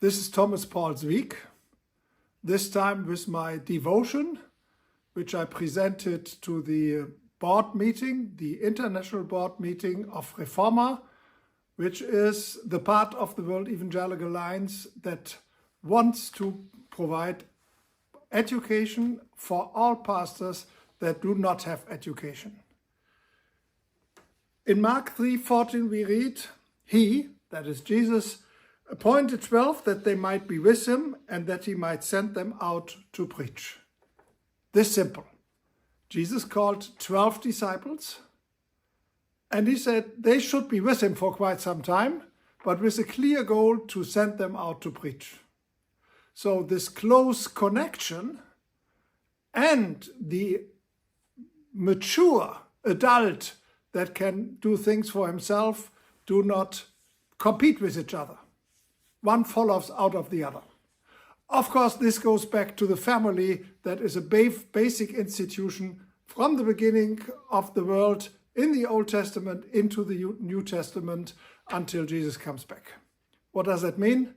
This is Thomas Paul's week, this time with my devotion, which I presented to the board meeting, the international board meeting of Re-Forma, which is the part of the World Evangelical Alliance that wants to provide education for all pastors that do not have education. In Mark 3:14 we read, He, that is Jesus, appointed 12 that they might be with him and that he might send them out to preach. This simple. Jesus called 12 disciples and he said they should be with him for quite some time, but with a clear goal to send them out to preach. So this close connection and the mature adult that can do things for himself do not compete with each other. One follows out of the other. Of course, this goes back to the family that is a basic institution from the beginning of the world in the Old Testament into the New Testament until Jesus comes back. What does that mean?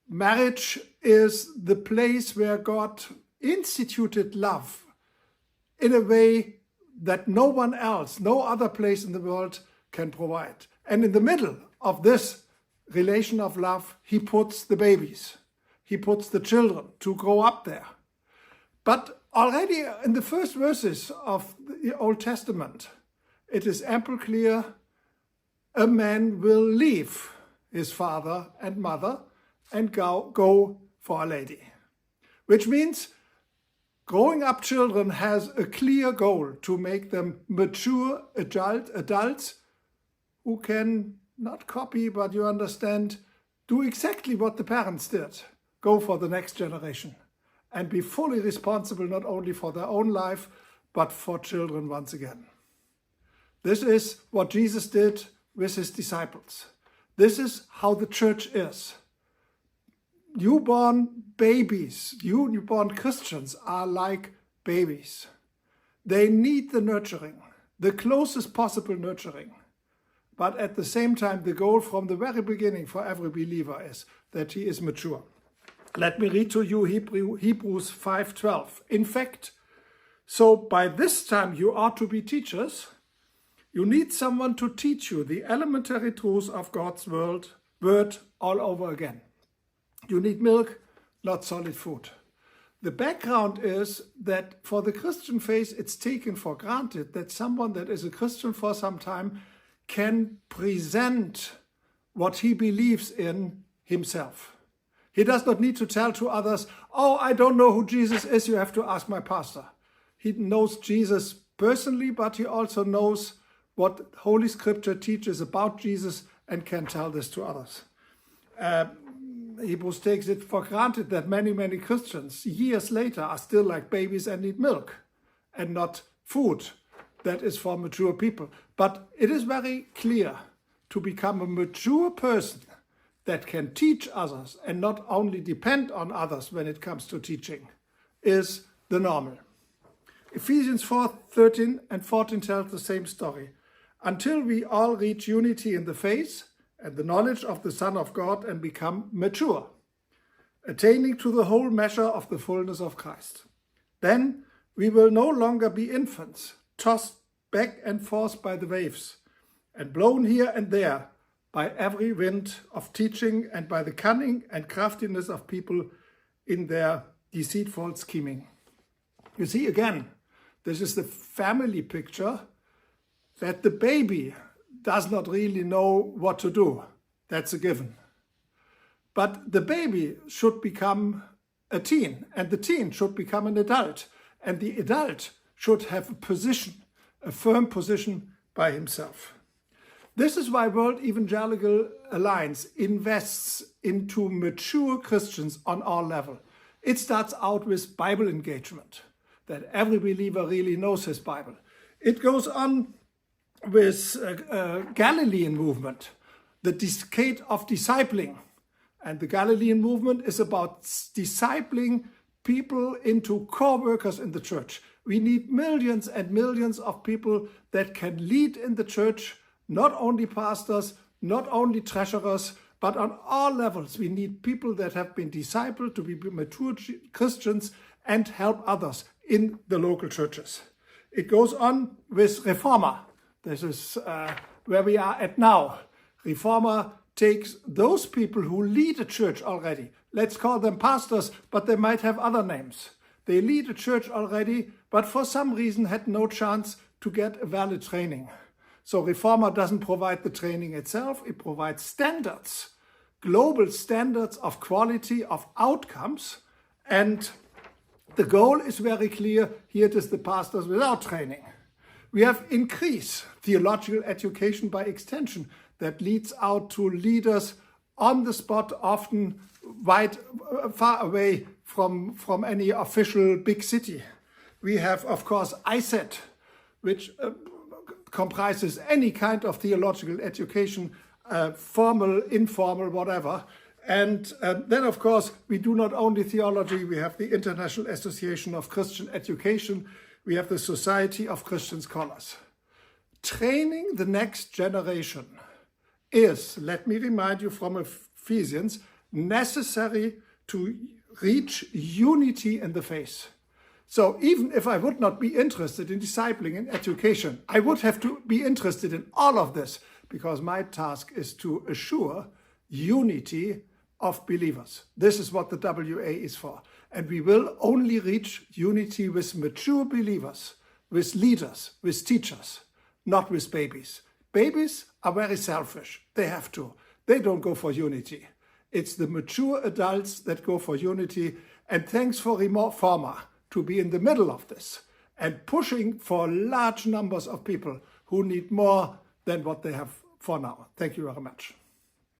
Marriage is the place where God instituted love in a way that no one else, no other place in the world can provide. And in the middle of this relation of love, he puts the babies, he puts the children to grow up there. But already in the first verses of the Old Testament, it is ample clear a man will leave his father and mother and go for a lady. Which means growing up children has a clear goal to make them mature adults who can not copy, but you understand, do exactly what the parents did. Go for the next generation and be fully responsible not only for their own life, but for children once again. This is what Jesus did with his disciples. This is how the church is. Newborn babies, newborn Christians are like babies. They need the nurturing, the closest possible nurturing. But at the same time, the goal from the very beginning for every believer is that he is mature. Let me read to you Hebrews 5:12. In fact, so by this time you ought to be teachers. You need someone to teach you the elementary truths of God's word all over again. You need milk, not solid food. The background is that for the Christian faith, it's taken for granted that someone that is a Christian for some time can present what he believes in himself. He does not need to tell to others, oh, I don't know who Jesus is, you have to ask my pastor. He knows Jesus personally, but he also knows what Holy Scripture teaches about Jesus and can tell this to others. Hebrews takes it for granted that many Christians years later are still like babies and need milk and not food that is for mature people. But it is very clear to become a mature person that can teach others and not only depend on others when it comes to teaching is the normal. Ephesians 4:13 and 14 tells the same story. Until we all reach unity in the faith and the knowledge of the Son of God and become mature, attaining to the whole measure of the fullness of Christ. Then we will no longer be infants, tossed back and forth by the waves, and blown here and there by every wind of teaching and by the cunning and craftiness of people in their deceitful scheming. You see, again, this is the family picture that the baby does not really know what to do. That's a given. But the baby should become a teen, and the teen should become an adult, and the adult should have a position, a firm position by himself. This is why World Evangelical Alliance invests into mature Christians on our level. It starts out with Bible engagement, that every believer really knows his Bible. It goes on with Galilean movement, the decade of discipling. And the Galilean movement is about discipling people into co-workers in the church. We need millions and millions of people that can lead in the church, not only pastors, not only treasurers, But on all levels, we need people that have been discipled to be mature Christians and help others in the local churches. It goes on with Re-Forma. This is where we are at now. Re-Forma takes those people who lead a church already. Let's call them pastors, but they might have other names. They lead a church already, but for some reason had no chance to get a valid training. So Re-Forma doesn't provide the training itself. It provides standards, global standards of quality, of outcomes. And the goal is very clear. Here it is the pastors without training. We have increased theological education by extension that leads out to leaders on the spot, often far away from any official big city. We have, of course, ISET, which comprises any kind of theological education, formal, informal, whatever. And then, of course, we do not only theology, we have the International Association of Christian Education, we have the Society of Christian Scholars. Training the next generation is, let me remind you from Ephesians, necessary to reach unity in the faith. So even if I would not be interested in discipling and education, I would have to be interested in all of this, because my task is to assure unity of believers. This is what the WA is for. And we will only reach unity with mature believers, with leaders, with teachers, not with babies. Babies are very selfish. They have to. They don't go for unity. It's the mature adults that go for unity. And thanks for Re-Forma to be in the middle of this and pushing for large numbers of people who need more than what they have for now. Thank you very much.